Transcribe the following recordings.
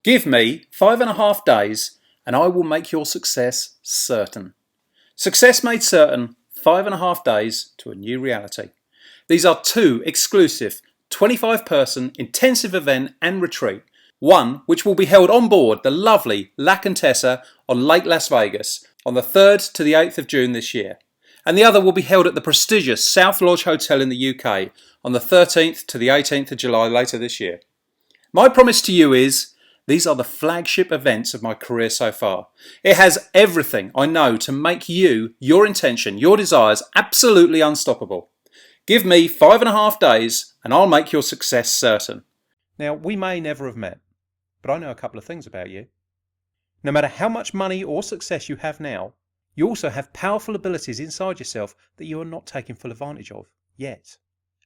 Give me 5.5 days and I will make your success certain. Success made certain, 5.5 days to a new reality. These are 2 exclusive 25-person intensive event and retreat. One which will be held on board the lovely La Contessa on Lake Las Vegas on the 3rd to the 8th of June this year. And the other will be held at the prestigious South Lodge Hotel in the UK on the 13th to the 18th of July later this year. My promise to you is, these are the flagship events of my career so far. It has everything I know to make you, your intention, your desires absolutely unstoppable. Give me 5.5 days and I'll make your success certain. Now, we may never have met, but I know a couple of things about you. No matter how much money or success you have now, you also have powerful abilities inside yourself that you are not taking full advantage of yet.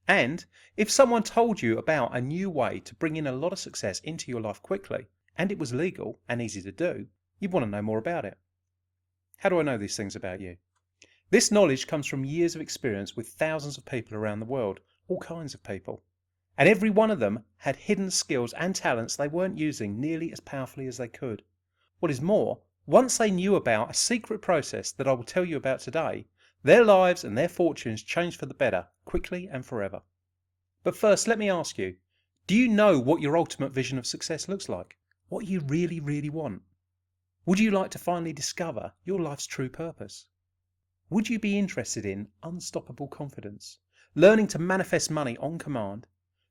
And if someone told you about a new way to bring in a lot of success into your life quickly, and it was legal and easy to do, you'd want to know more about it. How do I know these things about you? This knowledge comes from years of experience with thousands of people around the world, all kinds of people. And every one of them had hidden skills and talents they weren't using nearly as powerfully as they could. What is more, once they knew about a secret process that I will tell you about today, their lives and their fortunes changed for the better, quickly and forever. But first, let me ask you, do you know what your ultimate vision of success looks like? What you really, really want? Would you like to finally discover your life's true purpose? Would you be interested in unstoppable confidence, learning to manifest money on command,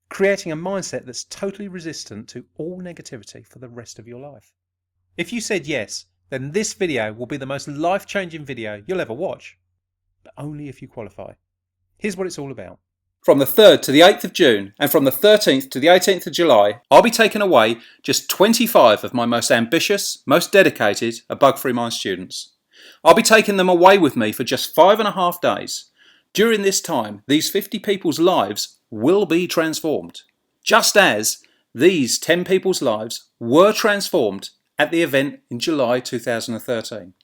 creating a mindset that's totally resistant to all negativity for the rest of your life? If you said yes, then this video will be the most life-changing video you'll ever watch. But only if you qualify. Here's what it's all about. From the 3rd to the 8th of June and from the 13th to the 18th of July, I'll be taking away just 25 of my most ambitious, most dedicated bug-free mind students. I'll be taking them away with me for just 5.5 days. During this time, these 50 people's lives will be transformed, just as these 10 people's lives were transformed at the event in July 2013.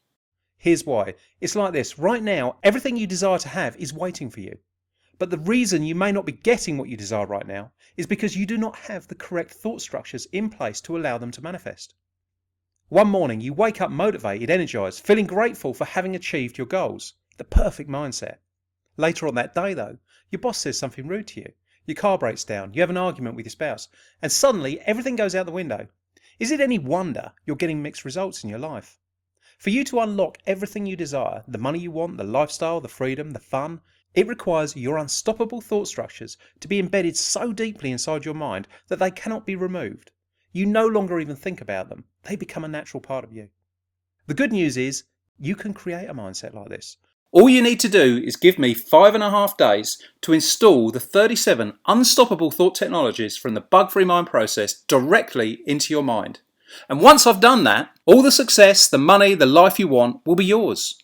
Here's why. It's like this. Right now, everything you desire to have is waiting for you. But the reason you may not be getting what you desire right now is because you do not have the correct thought structures in place to allow them to manifest. One morning, you wake up motivated, energized, feeling grateful for having achieved your goals. The perfect mindset. Later on that day, though, your boss says something rude to you. Your car breaks down, you have an argument with your spouse, and suddenly everything goes out the window. Is it any wonder you're getting mixed results in your life? For you to unlock everything you desire, the money you want, the lifestyle, the freedom, the fun, it requires your unstoppable thought structures to be embedded so deeply inside your mind that they cannot be removed. You no longer even think about them. They become a natural part of you. The good news is you can create a mindset like this. All you need to do is give me 5.5 days to install the 37 unstoppable thought technologies from the bug-free mind process directly into your mind. And once I've done that, all the success, the money, the life you want will be yours.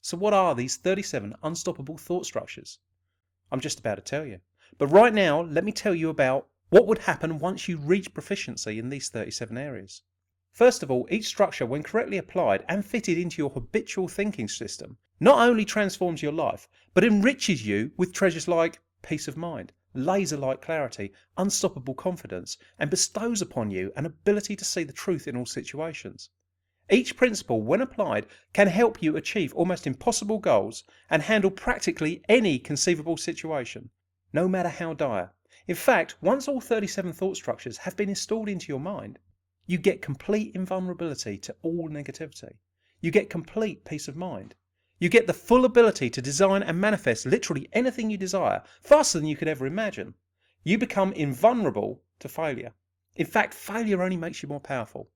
So what are these 37 unstoppable thought structures? I'm just about to tell you. But right now, let me tell you about what would happen once you reach proficiency in these 37 areas. First of all, each structure, when correctly applied and fitted into your habitual thinking system, not only transforms your life, but enriches you with treasures like peace of mind, laser-like clarity, unstoppable confidence, and bestows upon you an ability to see the truth in all situations. Each principle, when applied, can help you achieve almost impossible goals and handle practically any conceivable situation, no matter how dire. In fact, once all 37 thought structures have been installed into your mind, you get complete invulnerability to all negativity. You get complete peace of mind. You get the full ability to design and manifest literally anything you desire, faster than you could ever imagine. You become invulnerable to failure. In fact, failure only makes you more powerful.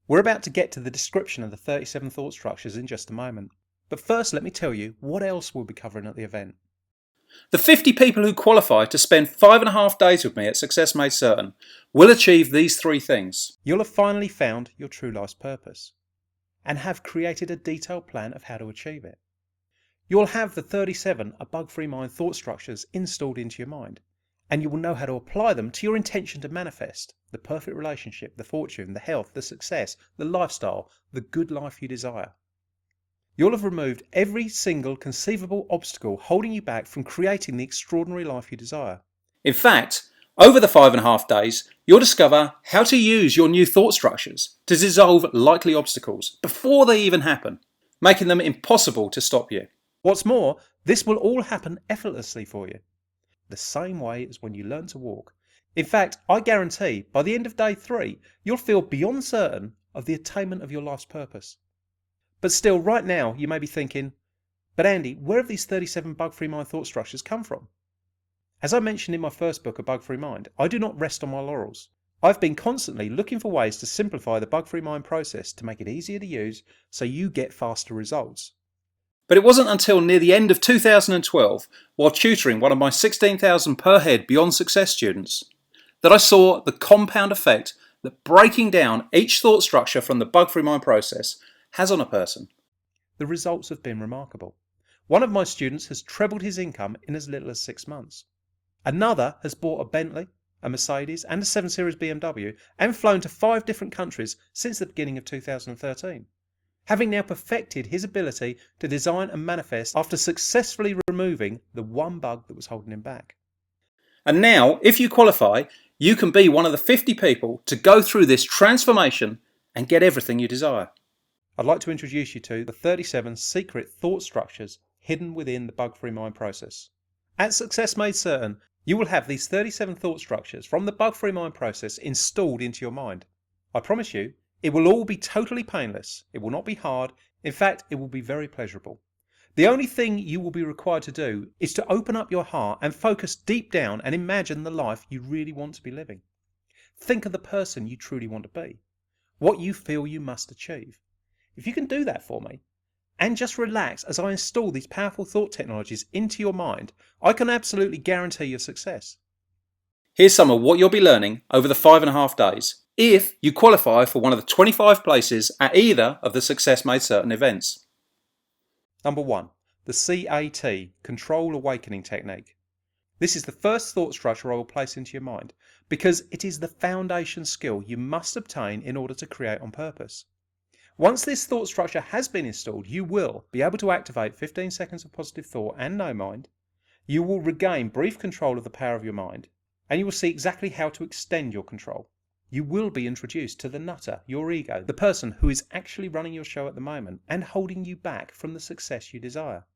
We're about to get to the description of the 37 thought structures in just a moment. But first, let me tell you what else we'll be covering at the event. The 50 people who qualify to spend 5.5 days with me at Success Made Certain will achieve these 3 things. You'll have finally found your true life's purpose and have created a detailed plan of how to achieve it. You'll have the 37 bug-free mind thought structures installed into your mind, and you will know how to apply them to your intention to manifest the perfect relationship, the fortune, the health, the success, the lifestyle, the good life you desire. You'll have removed every single conceivable obstacle holding you back from creating the extraordinary life you desire. In fact, Over the 5.5 days, you'll discover how to use your new thought structures to dissolve likely obstacles before they even happen, making them impossible to stop you. What's more, this will all happen effortlessly for you, the same way as when you learn to walk. In fact, I guarantee by the end of day 3, you'll feel beyond certain of the attainment of your life's purpose. But still, right now, you may be thinking, but Andy, where have these 37 bug-free mind thought structures come from? As I mentioned in my first book, A Bug-Free Mind, I do not rest on my laurels. I've been constantly looking for ways to simplify the bug-free mind process to make it easier to use so you get faster results. But it wasn't until near the end of 2012, while tutoring one of my 16,000 per head Beyond Success students, that I saw the compound effect that breaking down each thought structure from the bug-free mind process has on a person. The results have been remarkable. One of my students has trebled his income in as little as 6 months. Another has bought a Bentley, a Mercedes and a 7 Series BMW and flown to 5 different countries since the beginning of 2013, having now perfected his ability to design and manifest after successfully removing the one bug that was holding him back. And now, if you qualify, you can be one of the 50 people to go through this transformation and get everything you desire. I'd like to introduce you to the 37 secret thought structures hidden within the bug-free mind process. At Success Made Certain, you will have these 37 thought structures from the bug-free mind process installed into your mind. I promise you, it will all be totally painless. It will not be hard. In fact, it will be very pleasurable. The only thing you will be required to do is to open up your heart and focus deep down and imagine the life you really want to be living. Think of the person you truly want to be, what you feel you must achieve. If you can do that for me, and just relax as I install these powerful thought technologies into your mind, I can absolutely guarantee your success. Here's some of what you'll be learning over the 5.5 days, if you qualify for one of the 25 places at either of the Success Made Certain events. Number 1. The C.A.T, Control Awakening Technique. This is the first thought structure I will place into your mind, because it is the foundation skill you must obtain in order to create on purpose. Once this thought structure has been installed, you will be able to activate 15 seconds of positive thought and no mind. You will regain brief control of the power of your mind, and you will see exactly how to extend your control. You will be introduced to the nutter, your ego, the person who is actually running your show at the moment and holding you back from the success you desire.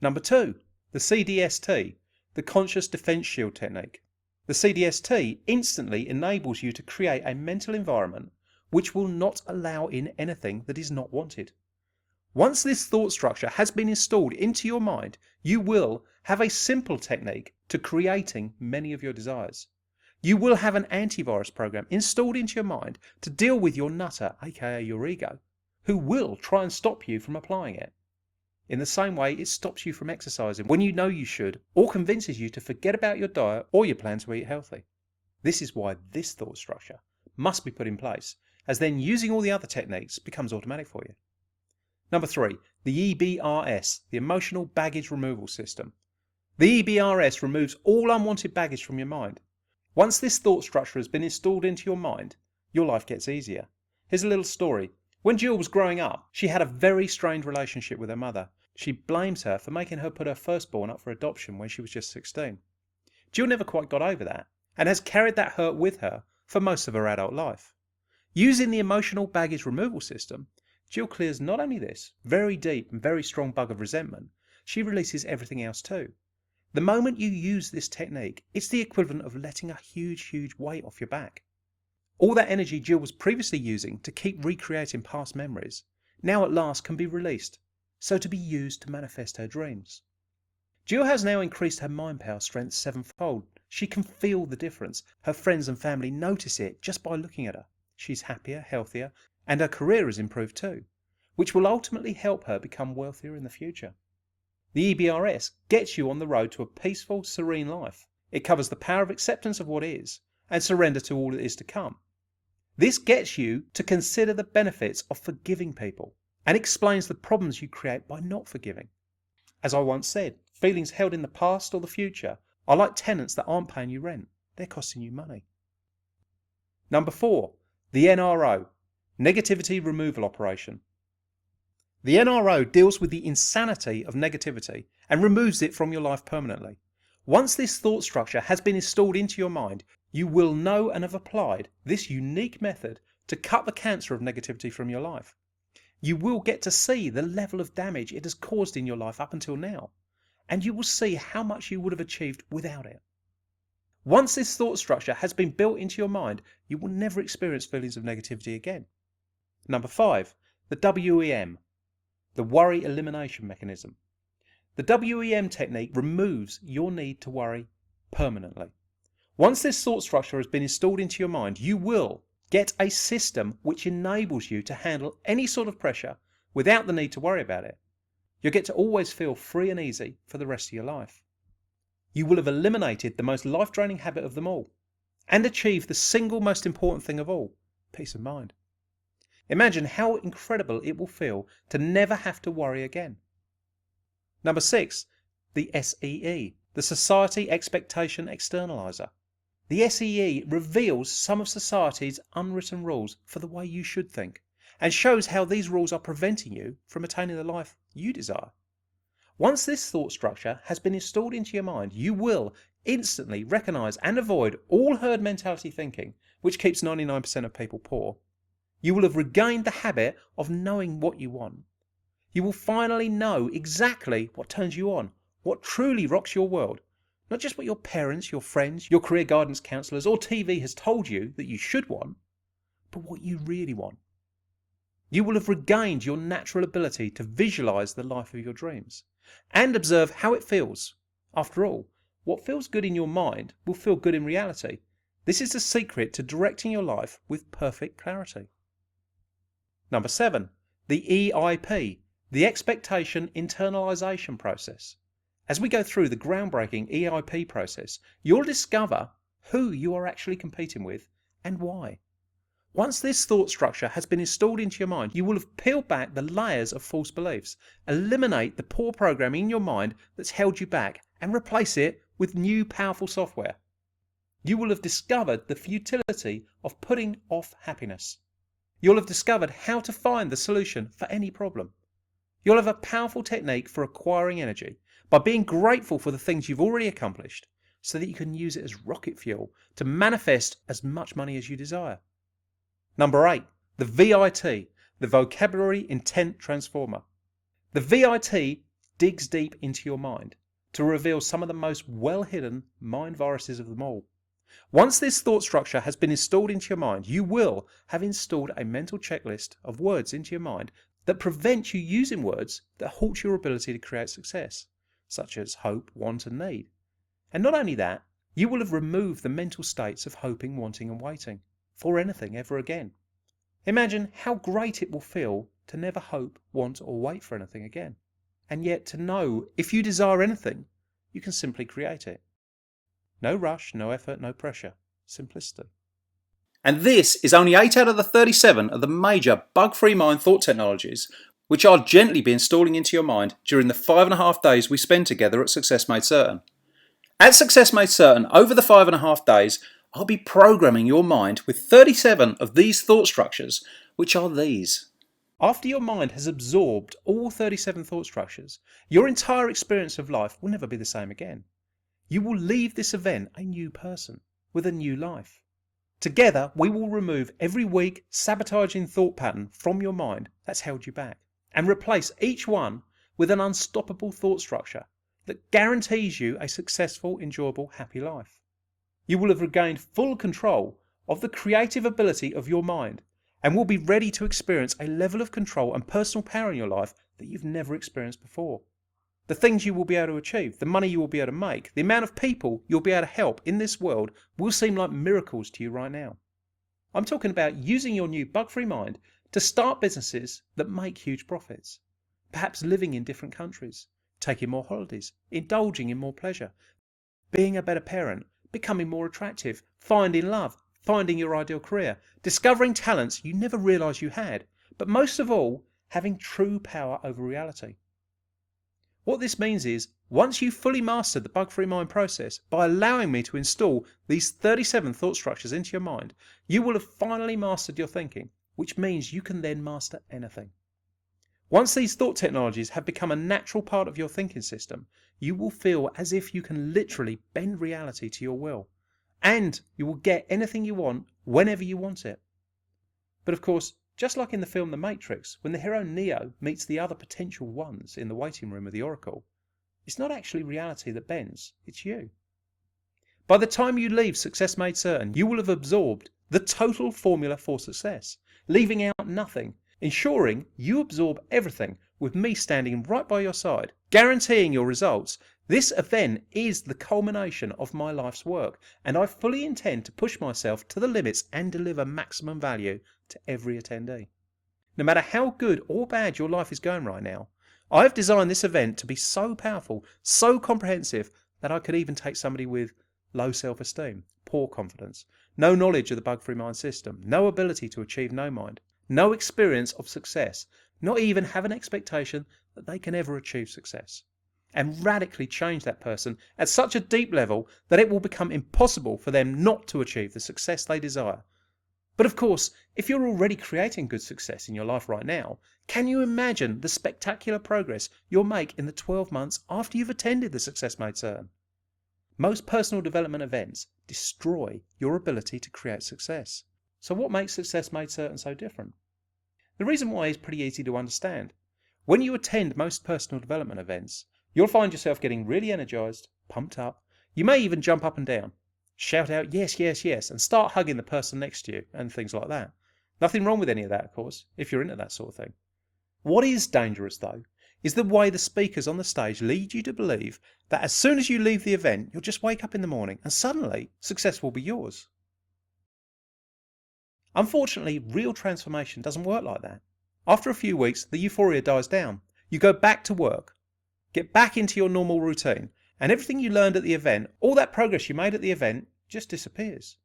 Number 2, the C.D.S.T, the Conscious Defense Shield Technique. The C.D.S.T instantly enables you to create a mental environment which will not allow in anything that is not wanted. Once this thought structure has been installed into your mind, you will have a simple technique to creating many of your desires. You will have an antivirus program installed into your mind to deal with your nutter, aka your ego, who will try and stop you from applying it. In the same way it stops you from exercising when you know you should, or convinces you to forget about your diet or your plan to eat healthy. This is why this thought structure must be put in place, as then using all the other techniques becomes automatic for you. Number 3, the E.B.R.S, the Emotional Baggage Removal System. The E.B.R.S removes all unwanted baggage from your mind. Once this thought structure has been installed into your mind, your life gets easier. Here's a little story. When Jill was growing up, she had a very strained relationship with her mother. She blames her for making her put her firstborn up for adoption when she was just 16. Jill never quite got over that, and has carried that hurt with her for most of her adult life. Using the emotional baggage removal system, Jill clears not only this very deep and very strong bug of resentment, she releases everything else too. The moment you use this technique, it's the equivalent of letting a huge weight off your back. All that energy Jill was previously using to keep recreating past memories, now at last can be released, so to be used to manifest her dreams. Jill has now increased her mind power strength 7-fold. She can feel the difference. Her friends and family notice it just by looking at her. She's happier, healthier, and her career has improved too, which will ultimately help her become wealthier in the future. The E.B.R.S gets you on the road to a peaceful, serene life. It covers the power of acceptance of what is and surrender to all that is to come. This gets you to consider the benefits of forgiving people and explains the problems you create by not forgiving. As I once said, feelings held in the past or the future are like tenants that aren't paying you rent. They're costing you money. Number 4, the N.R.O, Negativity Removal Operation. The N.R.O deals with the insanity of negativity and removes it from your life permanently. Once this thought structure has been installed into your mind, you will know and have applied this unique method to cut the cancer of negativity from your life. You will get to see the level of damage it has caused in your life up until now, and you will see how much you would have achieved without it. Once this thought structure has been built into your mind, you will never experience feelings of negativity again. Number 5, the W.E.M, the worry elimination mechanism. The W.E.M technique removes your need to worry permanently. Once this thought structure has been installed into your mind, you will get a system which enables you to handle any sort of pressure without the need to worry about it. You'll get to always feel free and easy for the rest of your life. You will have eliminated the most life-draining habit of them all and achieved the single most important thing of all, peace of mind. Imagine how incredible it will feel to never have to worry again. Number 6, the S.E.E, the Society Expectation Externaliser. The S.E.E reveals some of society's unwritten rules for the way you should think and shows how these rules are preventing you from attaining the life you desire. Once this thought structure has been installed into your mind, you will instantly recognise and avoid all herd mentality thinking, which keeps 99% of people poor. You will have regained the habit of knowing what you want. You will finally know exactly what turns you on, what truly rocks your world. Not just what your parents, your friends, your career guidance counsellors or TV has told you that you should want, but what you really want. You will have regained your natural ability to visualise the life of your dreams and observe how it feels. After all, what feels good in your mind will feel good in reality. This is the secret to directing your life with perfect clarity. Number 7, the E.I.P, the Expectation Internalisation process. As we go through the groundbreaking E.I.P process, you'll discover who you are actually competing with and why. Once this thought structure has been installed into your mind, you will have peeled back the layers of false beliefs, eliminate the poor programming in your mind that's held you back, and replace it with new powerful software. You will have discovered the futility of putting off happiness. You'll have discovered how to find the solution for any problem. You'll have a powerful technique for acquiring energy by being grateful for the things you've already accomplished so that you can use it as rocket fuel to manifest as much money as you desire. Number 8, the V.I.T, the Vocabulary Intent Transformer. The V.I.T digs deep into your mind to reveal some of the most well-hidden mind viruses of them all. Once this thought structure has been installed into your mind, you will have installed a mental checklist of words into your mind that prevent you using words that halt your ability to create success, such as hope, want and need. And not only that, you will have removed the mental states of hoping, wanting and waiting for anything ever again. Imagine how great it will feel to never hope, want or wait for anything again, and yet to know if you desire anything, you can simply create it. No rush, no effort, no pressure, simplicity. And this is only 8 out of the 37 of the major bug-free mind thought technologies which I'll gently be installing into your mind during the 5.5 days we spend together at Success Made Certain. At Success Made Certain, over the 5.5 days, I'll be programming your mind with 37 of these thought structures, which are these. After your mind has absorbed all 37 thought structures, your entire experience of life will never be the same again. You will leave this event a new person with a new life. Together, we will remove every weak, sabotaging thought pattern from your mind that's held you back and replace each one with an unstoppable thought structure that guarantees you a successful, enjoyable, happy life. You will have regained full control of the creative ability of your mind and will be ready to experience a level of control and personal power in your life that you've never experienced before. The things you will be able to achieve, the money you will be able to make, the amount of people you'll be able to help in this world will seem like miracles to you right now. I'm talking about using your new bug-free mind to start businesses that make huge profits. Perhaps living in different countries, taking more holidays, indulging in more pleasure, being a better parent, becoming more attractive, finding love, finding your ideal career, discovering talents you never realised you had, but most of all, having true power over reality. What this means is, once you've fully mastered the bug-free mind process by allowing me to install these 37 thought structures into your mind, you will have finally mastered your thinking, which means you can then master anything. Once these thought technologies have become a natural part of your thinking system, you will feel as if you can literally bend reality to your will, and you will get anything you want whenever you want it. But of course, just like in the film The Matrix, when the hero Neo meets the other potential ones in the waiting room of the Oracle, it's not actually reality that bends, it's you. By the time you leave Success Made Certain, you will have absorbed the total formula for success, leaving out nothing, ensuring you absorb everything with me standing right by your side, guaranteeing your results. This event is the culmination of my life's work, and I fully intend to push myself to the limits and deliver maximum value to every attendee. No matter how good or bad your life is going right now, I've designed this event to be so powerful, so comprehensive, that I could even take somebody with low self-esteem, poor confidence, no knowledge of the bug-free mind system, no ability to achieve no mind, no experience of success, not even have an expectation that they can ever achieve success, and radically change that person at such a deep level that it will become impossible for them not to achieve the success they desire. But of course, if you're already creating good success in your life right now, can you imagine the spectacular progress you'll make in the 12 months after you've attended the Success Made Certain? Most personal development events destroy your ability to create success. So what makes Success Made Certain so different? The reason why is pretty easy to understand. When you attend most personal development events, you'll find yourself getting really energized, pumped up. You may even jump up and down, shout out yes, yes, yes, and start hugging the person next to you and things like that. Nothing wrong with any of that, of course, if you're into that sort of thing. What is dangerous, though, is the way the speakers on the stage lead you to believe that as soon as you leave the event, you'll just wake up in the morning and suddenly success will be yours. Unfortunately, real transformation doesn't work like that. After a few weeks, the euphoria dies down. You go back to work, get back into your normal routine, and everything you learned at the event, all that progress you made at the event, just disappears.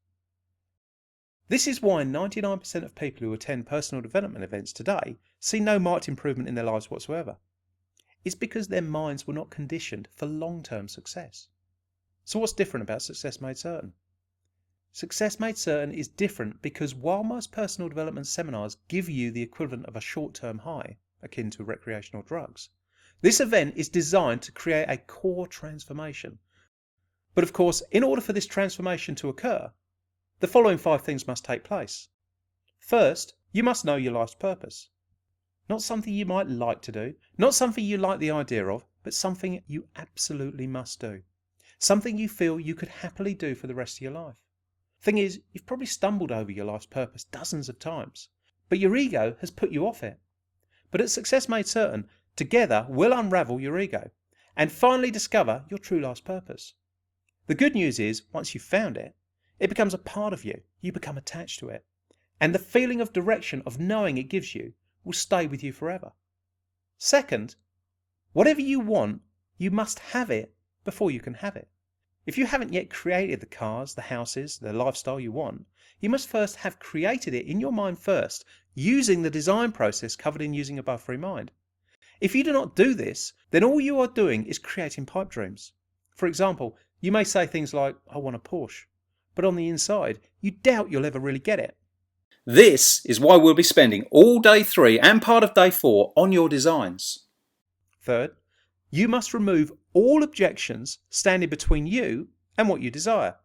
This is why 99% of people who attend personal development events today see no marked improvement in their lives whatsoever. It's because their minds were not conditioned for long-term success. So what's different about Success Made Certain? Success Made Certain is different because while most personal development seminars give you the equivalent of a short-term high, akin to recreational drugs, this event is designed to create a core transformation. But of course, in order for this transformation to occur, the following 5 things must take place. First, you must know your life's purpose. Not something you might like to do, not something you like the idea of, but something you absolutely must do. Something you feel you could happily do for the rest of your life. Thing is, you've probably stumbled over your life's purpose dozens of times, but your ego has put you off it. But at Success Made Certain, together we'll unravel your ego and finally discover your true life's purpose. The good news is, once you've found it, it becomes a part of you. You become attached to it. And the feeling of direction of knowing it gives you will stay with you forever. Second, whatever you want, you must have it before you can have it. If you haven't yet created the cars, the houses, the lifestyle you want, you must first have created it in your mind first, using the design process covered in Using a Bug-Free Mind. If you do not do this, then all you are doing is creating pipe dreams. For example, you may say things like, I want a Porsche, but on the inside, you doubt you'll ever really get it. This is why we'll be spending all day 3 and part of day 4 on your designs. Third, you must remove all objections standing between you and what you desire.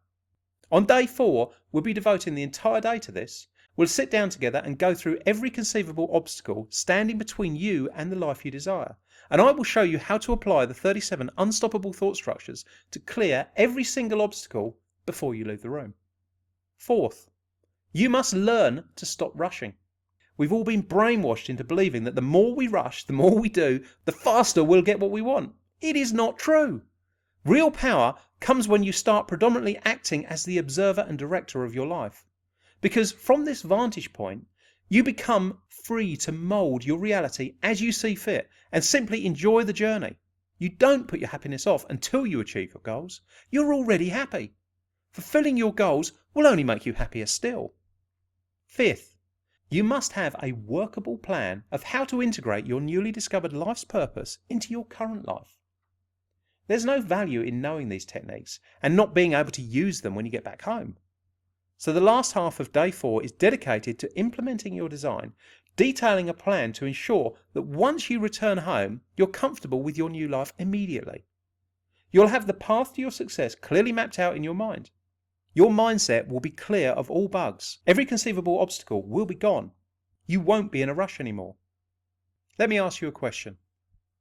On day 4, we'll be devoting the entire day to this. We'll sit down together and go through every conceivable obstacle standing between you and the life you desire. And I will show you how to apply the 37 unstoppable thought structures to clear every single obstacle before you leave the room. Fourth, you must learn to stop rushing. We've all been brainwashed into believing that the more we rush, the more we do, the faster we'll get what we want. It is not true. Real power comes when you start predominantly acting as the observer and director of your life. Because from this vantage point, you become free to mould your reality as you see fit and simply enjoy the journey. You don't put your happiness off until you achieve your goals. You're already happy. Fulfilling your goals will only make you happier still. Fifth, you must have a workable plan of how to integrate your newly discovered life's purpose into your current life. There's no value in knowing these techniques and not being able to use them when you get back home. So the last half of day 4 is dedicated to implementing your design, detailing a plan to ensure that once you return home, you're comfortable with your new life immediately. You'll have the path to your success clearly mapped out in your mind. Your mindset will be clear of all bugs. Every conceivable obstacle will be gone. You won't be in a rush anymore. Let me ask you a question.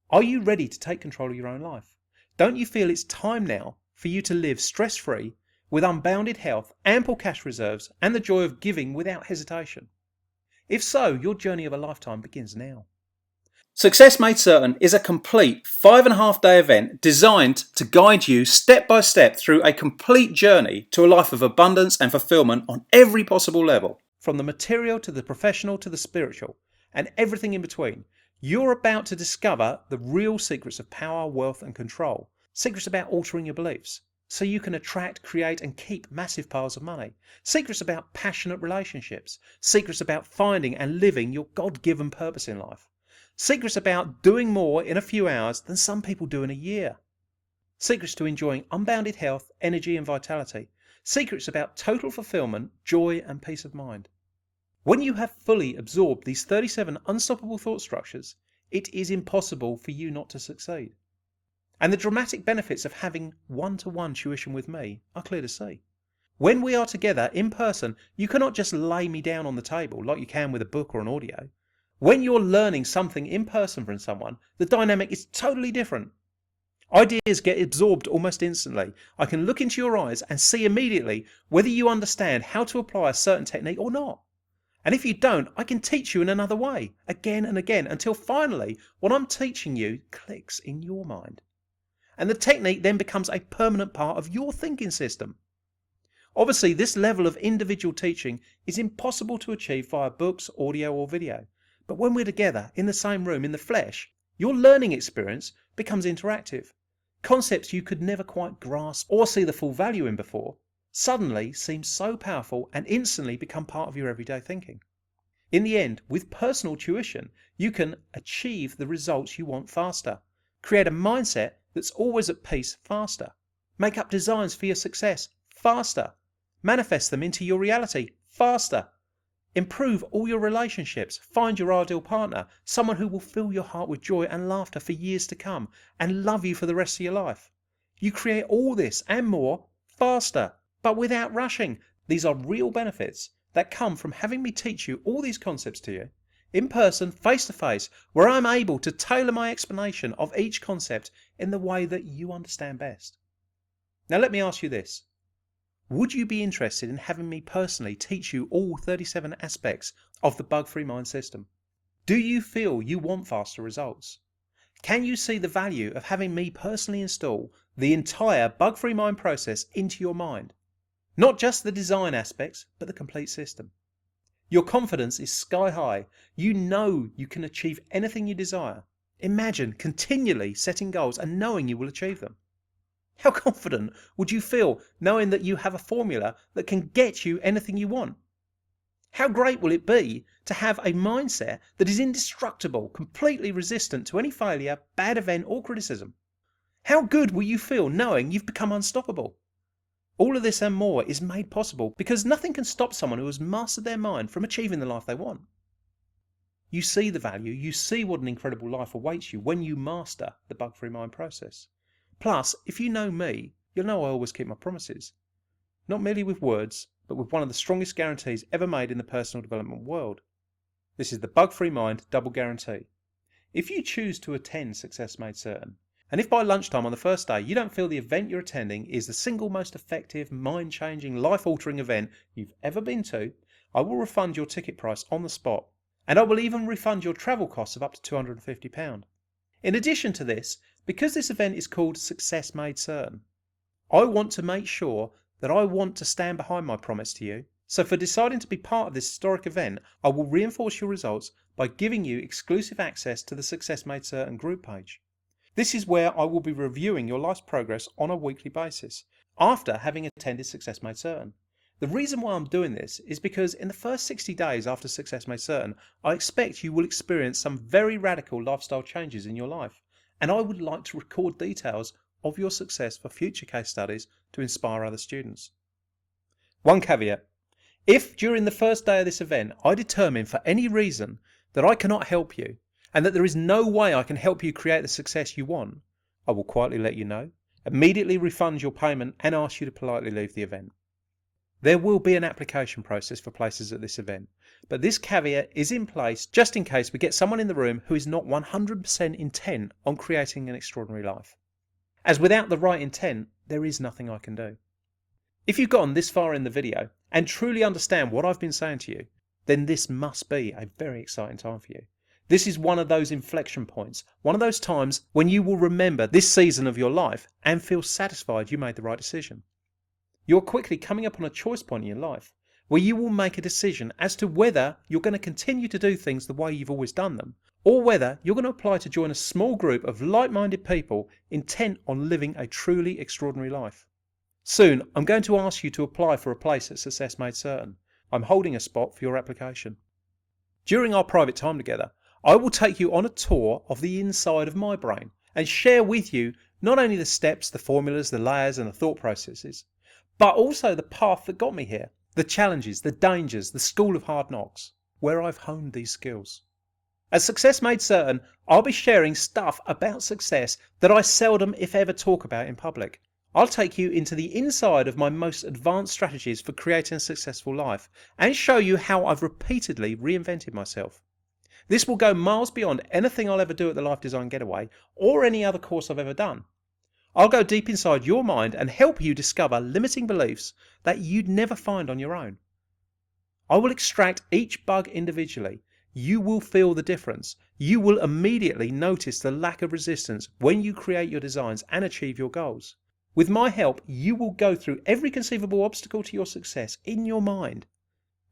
Are you ready to take control of your own life? Don't you feel it's time now for you to live stress-free, with unbounded health, ample cash reserves, and the joy of giving without hesitation? If so, your journey of a lifetime begins now. Success Made Certain is a complete 5.5-day event designed to guide you step by step through a complete journey to a life of abundance and fulfillment on every possible level. From the material to the professional to the spiritual, and everything in between, you're about to discover the real secrets of power, wealth, and control. Secrets about altering your beliefs so you can attract, create, and keep massive piles of money. Secrets about passionate relationships. Secrets about finding and living your God-given purpose in life. Secrets about doing more in a few hours than some people do in a year. Secrets to enjoying unbounded health, energy, and vitality. Secrets about total fulfillment, joy, and peace of mind. When you have fully absorbed these 37 unstoppable thought structures, it is impossible for you not to succeed. And the dramatic benefits of having one-to-one tuition with me are clear to see. When we are together in person, you cannot just lay me down on the table like you can with a book or an audio. When you're learning something in person from someone, the dynamic is totally different. Ideas get absorbed almost instantly. I can look into your eyes and see immediately whether you understand how to apply a certain technique or not. And if you don't, I can teach you in another way, again and again, until finally what I'm teaching you clicks in your mind. And the technique then becomes a permanent part of your thinking system. Obviously, this level of individual teaching is impossible to achieve via books, audio, or video. But when we're together in the same room, in the flesh, your learning experience becomes interactive. Concepts you could never quite grasp or see the full value in before suddenly seem so powerful and instantly become part of your everyday thinking. In the end, with personal tuition, you can achieve the results you want faster, create a mindset that's always at peace faster, make up designs for your success faster, manifest them into your reality faster, improve all your relationships, find your ideal partner, someone who will fill your heart with joy and laughter for years to come and love you for the rest of your life. You create all this and more faster, but without rushing. These are real benefits that come from having me teach you all these concepts to you in person, face to face, where I'm able to tailor my explanation of each concept in the way that you understand best. Now let me ask you this. Would you be interested in having me personally teach you all 37 aspects of the bug-free mind system? Do you feel you want faster results? Can you see the value of having me personally install the entire bug-free mind process into your mind? Not just the design aspects, but the complete system. Your confidence is sky high. You know you can achieve anything you desire. Imagine continually setting goals and knowing you will achieve them. How confident would you feel knowing that you have a formula that can get you anything you want? How great will it be to have a mindset that is indestructible, completely resistant to any failure, bad event or criticism? How good will you feel knowing you've become unstoppable? All of this and more is made possible because nothing can stop someone who has mastered their mind from achieving the life they want. You see the value, you see what an incredible life awaits you when you master the bug-free mind process. Plus, if you know me, you'll know I always keep my promises. Not merely with words, but with one of the strongest guarantees ever made in the personal development world. This is the Bug-Free Mind Double Guarantee. If you choose to attend Success Made Certain, and if by lunchtime on the first day you don't feel the event you're attending is the single most effective, mind-changing, life-altering event you've ever been to, I will refund your ticket price on the spot, and I will even refund your travel costs of up to £250. In addition to this, because this event is called Success Made Certain, I want to make sure that I want to stand behind my promise to you. So for deciding to be part of this historic event, I will reinforce your results by giving you exclusive access to the Success Made Certain group page. This is where I will be reviewing your life's progress on a weekly basis after having attended Success Made Certain. The reason why I'm doing this is because in the first 60 days after Success Made Certain, I expect you will experience some very radical lifestyle changes in your life, and I would like to record details of your success for future case studies to inspire other students. One caveat, If during the first day of this event I determine for any reason that I cannot help you and that there is no way I can help you create the success you want, I will quietly let you know, immediately refund your payment and ask you to politely leave the event. There will be an application process for places at this event, but this caveat is in place just in case we get someone in the room who is not 100% intent on creating an extraordinary life. As without the right intent, there is nothing I can do. If you've gotten this far in the video and truly understand what I've been saying to you, then this must be a very exciting time for you. This is one of those inflection points, one of those times when you will remember this season of your life and feel satisfied you made the right decision. You're quickly coming up on a choice point in your life where you will make a decision as to whether you're going to continue to do things the way you've always done them, or whether you're going to apply to join a small group of like-minded people intent on living a truly extraordinary life. Soon, I'm going to ask you to apply for a place at Success Made Certain. I'm holding a spot for your application. During our private time together, I will take you on a tour of the inside of my brain and share with you not only the steps, the formulas, the layers and the thought processes, but also the path that got me here, the challenges, the dangers, the school of hard knocks, where I've honed these skills. At Success Made Certain, I'll be sharing stuff about success that I seldom, if ever, talk about in public. I'll take you into the inside of my most advanced strategies for creating a successful life and show you how I've repeatedly reinvented myself. This will go miles beyond anything I'll ever do at the Life Design Getaway or any other course I've ever done. I'll go deep inside your mind and help you discover limiting beliefs that you'd never find on your own. I will extract each bug individually. You will feel the difference. You will immediately notice the lack of resistance when you create your designs and achieve your goals. With my help, you will go through every conceivable obstacle to your success in your mind.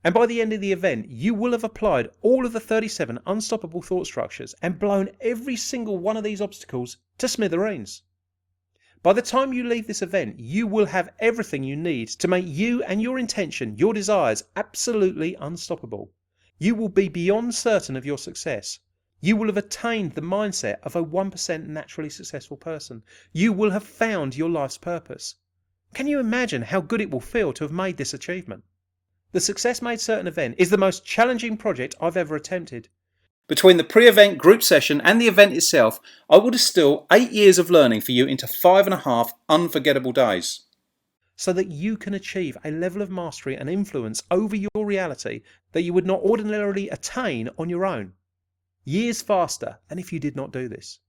And by the end of the event, you will have applied all of the 37 unstoppable thought structures and blown every single one of these obstacles to smithereens. By the time you leave this event, you will have everything you need to make you and your intention, your desires, absolutely unstoppable. You will be beyond certain of your success. You will have attained the mindset of a 1% naturally successful person. You will have found your life's purpose. Can you imagine how good it will feel to have made this achievement? The Success Made Certain event is the most challenging project I've ever attempted. Between the pre-event group session and the event itself, I will distill 8 years of learning for you into 5.5 unforgettable days, so that you can achieve a level of mastery and influence over your reality that you would not ordinarily attain on your own. Years faster than if you did not do this.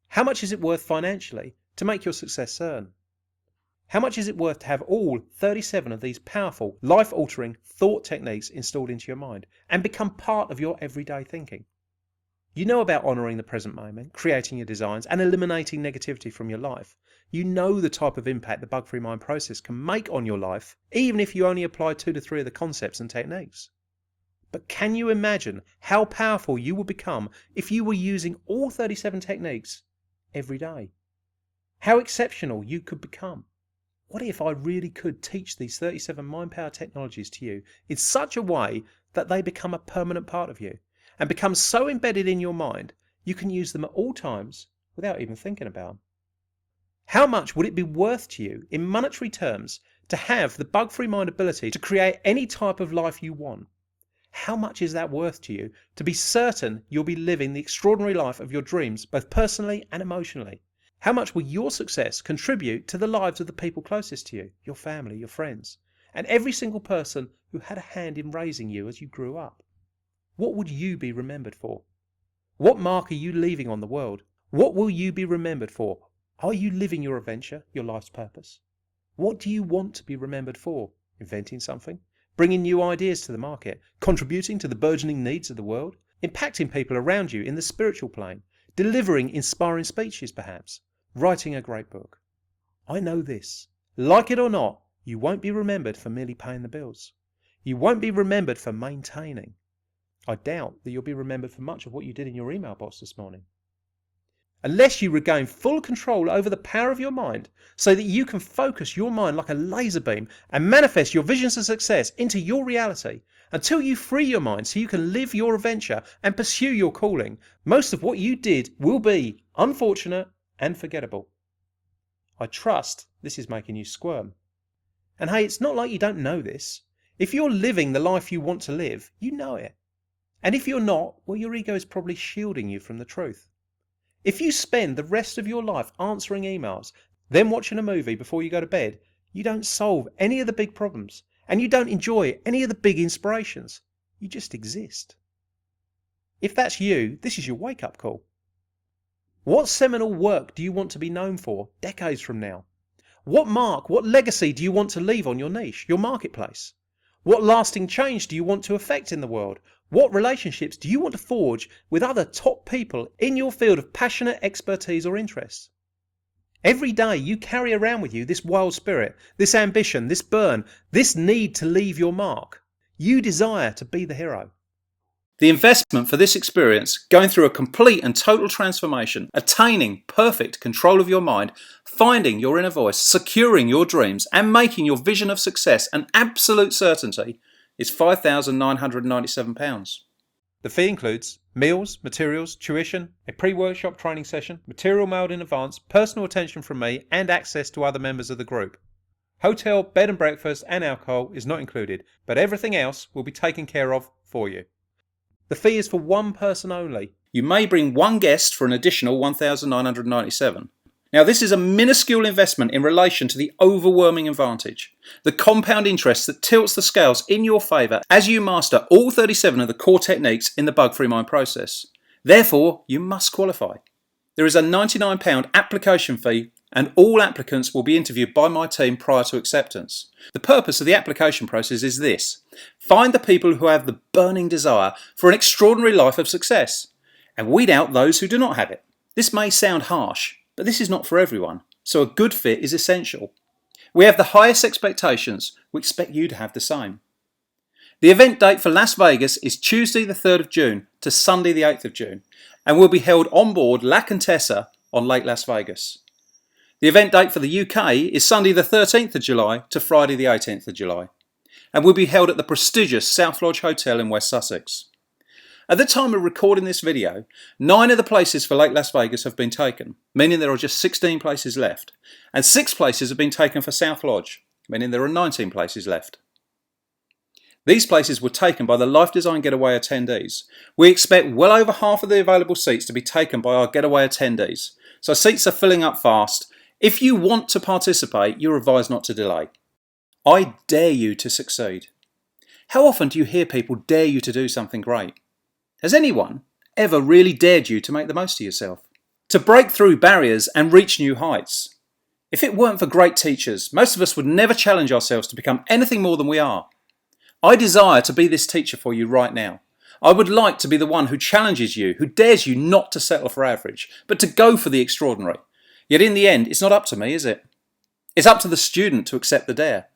How much is it worth financially to make your success certain? How much is it worth to have all 37 of these powerful, life-altering thought techniques installed into your mind and become part of your everyday thinking? You know about honouring the present moment, creating your designs and eliminating negativity from your life. You know the type of impact the bug-free mind process can make on your life, even if you only apply 2 to 3 of the concepts and techniques. But can you imagine how powerful you would become if you were using all 37 techniques every day? How exceptional you could become. What if I really could teach these 37 mind power technologies to you in such a way that they become a permanent part of you and become so embedded in your mind you can use them at all times without even thinking about them? How much would it be worth to you in monetary terms to have the bug-free mind ability to create any type of life you want? How much is that worth to you to be certain you'll be living the extraordinary life of your dreams, both personally and emotionally? How much will your success contribute to the lives of the people closest to you, your family, your friends, and every single person who had a hand in raising you as you grew up? What would you be remembered for? What mark are you leaving on the world? What will you be remembered for? Are you living your adventure, your life's purpose? What do you want to be remembered for? Inventing something? Bringing new ideas to the market, contributing to the burgeoning needs of the world, impacting people around you in the spiritual plane, delivering inspiring speeches perhaps, writing a great book. I know this. Like it or not, you won't be remembered for merely paying the bills. You won't be remembered for maintaining. I doubt that you'll be remembered for much of what you did in your email box this morning. Unless you regain full control over the power of your mind so that you can focus your mind like a laser beam and manifest your visions of success into your reality, until you free your mind so you can live your adventure and pursue your calling, most of what you did will be unfortunate and forgettable. I trust this is making you squirm. And hey, it's not like you don't know this. If you're living the life you want to live, you know it. And if you're not, well, your ego is probably shielding you from the truth. If you spend the rest of your life answering emails, then watching a movie before you go to bed, you don't solve any of the big problems and you don't enjoy any of the big inspirations. You just exist. If that's you, this is your wake-up call. What seminal work do you want to be known for decades from now? What mark, what legacy do you want to leave on your niche, your marketplace? What lasting change do you want to affect in the world? What relationships do you want to forge with other top people in your field of passionate expertise or interests? Every day you carry around with you this wild spirit, this ambition, this burn, this need to leave your mark. You desire to be the hero. The investment for this experience, going through a complete and total transformation, attaining perfect control of your mind, finding your inner voice, securing your dreams and making your vision of success an absolute certainty is £5,997. The fee includes meals, materials, tuition, a pre-workshop training session, material mailed in advance, personal attention from me and access to other members of the group. Hotel, bed and breakfast and alcohol is not included, but everything else will be taken care of for you. The fee is for one person only. You may bring one guest for an additional £1,997. Now this is a minuscule investment in relation to the overwhelming advantage, the compound interest that tilts the scales in your favour as you master all 37 of the core techniques in the bug-free mind process. Therefore, you must qualify. There is a £99 application fee and all applicants will be interviewed by my team prior to acceptance. The purpose of the application process is this: find the people who have the burning desire for an extraordinary life of success and weed out those who do not have it. This may sound harsh, but this is not for everyone, so a good fit is essential. We have the highest expectations, we expect you to have the same. The event date for Las Vegas is Tuesday the 3rd of June to Sunday the 8th of June and will be held on board La Contessa on Lake Las Vegas. The event date for the UK is Sunday the 13th of July to Friday the 18th of July and will be held at the prestigious South Lodge Hotel in West Sussex. At the time of recording this video, 9 of the places for Lake Las Vegas have been taken, meaning there are just 16 places left, and 6 places have been taken for South Lodge, meaning there are 19 places left. These places were taken by the Life Design Getaway attendees. We expect well over half of the available seats to be taken by our Getaway attendees, so seats are filling up fast. If you want to participate, you're advised not to delay. I dare you to succeed. How often do you hear people dare you to do something great? Has anyone ever really dared you to make the most of yourself? To break through barriers and reach new heights? If it weren't for great teachers, most of us would never challenge ourselves to become anything more than we are. I desire to be this teacher for you right now. I would like to be the one who challenges you, who dares you not to settle for average, but to go for the extraordinary. Yet in the end, it's not up to me, is it? It's up to the student to accept the dare.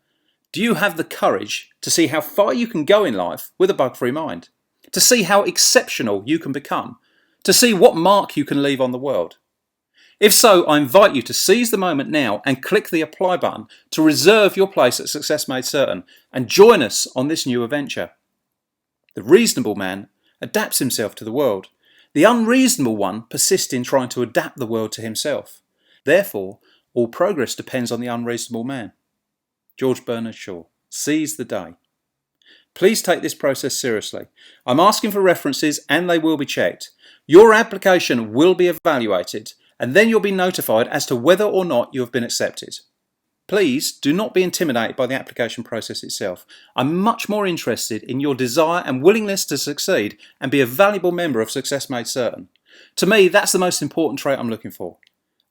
Do you have the courage to see how far you can go in life with a bug-free mind? To see how exceptional you can become? To see what mark you can leave on the world? If so, I invite you to seize the moment now and click the apply button to reserve your place at Success Made Certain and join us on this new adventure. The reasonable man adapts himself to the world. The unreasonable one persists in trying to adapt the world to himself. Therefore, all progress depends on the unreasonable man. George Bernard Shaw. Seize the day. Please take this process seriously. I'm asking for references and they will be checked. Your application will be evaluated and then you'll be notified as to whether or not you have been accepted. Please do not be intimidated by the application process itself. I'm much more interested in your desire and willingness to succeed and be a valuable member of Success Made Certain. To me, that's the most important trait I'm looking for.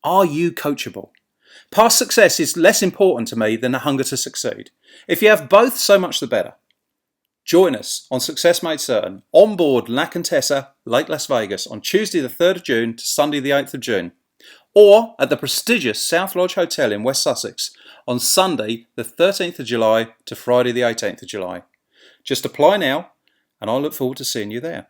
Are you coachable? Past success is less important to me than the hunger to succeed. If you have both, so much the better. Join us on Success Made Certain on board La Contessa, Lake Las Vegas on Tuesday the 3rd of June to Sunday the 8th of June, or at the prestigious South Lodge Hotel in West Sussex on Sunday the 13th of July to Friday the 18th of July. Just apply now and I look forward to seeing you there.